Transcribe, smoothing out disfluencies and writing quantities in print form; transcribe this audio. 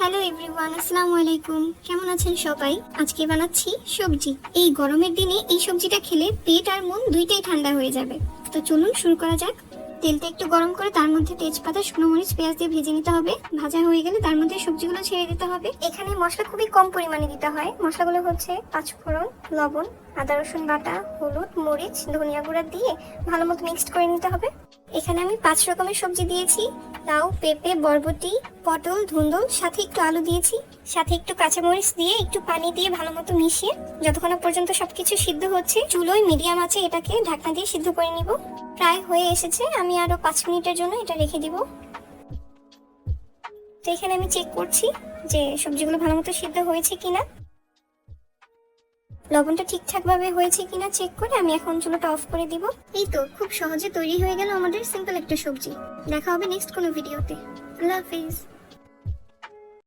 Hello everyone, আসসালামু আলাইকুম। কেমন আছেন সবাই? আজকে বানাচ্ছি সবজি। এই গরমের দিনে এই সবজিটা খেলে পেট আর মন দুইটাই ঠান্ডা হয়ে যাবে। তো চলুন শুরু করা যাক। তেলটা একটু গরম করে তার মধ্যে তেজপাতা, শুকনো মরিচ, পেঁয়াজ দিয়ে ভেজে নিতে হবে। ভাজা হয়ে গেলে তার মধ্যে সবজিগুলো ছেড়ে দিতে হবে। এখানে মশলা খুবই কম পরিমাণে দিতে হয়। মশলাগুলো হচ্ছে পাঁচফোড়ন, লবণ, আদা রসুন বাটা, হলুদ, মরিচ, ধনিয়া গুঁড়া দিয়ে ভালো মতো মিক্সড করে নিতে হবে। এখানে আমি 5 রকমের সবজি দিয়েছি। লাউ, পেঁপে, বরবটি, পটল, ধুন্দুল, সাথে একটু আলু দিয়েছি। সাথে একটু কাঁচামরিচ দিয়ে একটু পানি দিয়ে ভালো মতো মিশিয়ে যতক্ষণ না পর্যন্ত সবকিছু সিদ্ধ হচ্ছে চুলোয় মিডিয়াম আছে এটাকে ঢাকনা দিয়ে সিদ্ধ করে নিব। প্রায় হয়ে এসেছে, আমি আরো 5 মিনিটের জন্য এটা রেখে দিব। তো এখানে আমি চেক করছি যে সবজিগুলো ভালো মতো সিদ্ধ হয়েছে কিনা, লবণটা ঠিকঠাক ভাবে হয়েছে কিনা চেক করে আমি এখন চুলাটা অফ করে দিব। এই তো খুব সহজে তৈরি হয়ে গেল আমাদের সিম্পল একটা সবজি। দেখা হবে নেক্সট কোনো ভিডিওতে। আল্লাহ হাফেজ।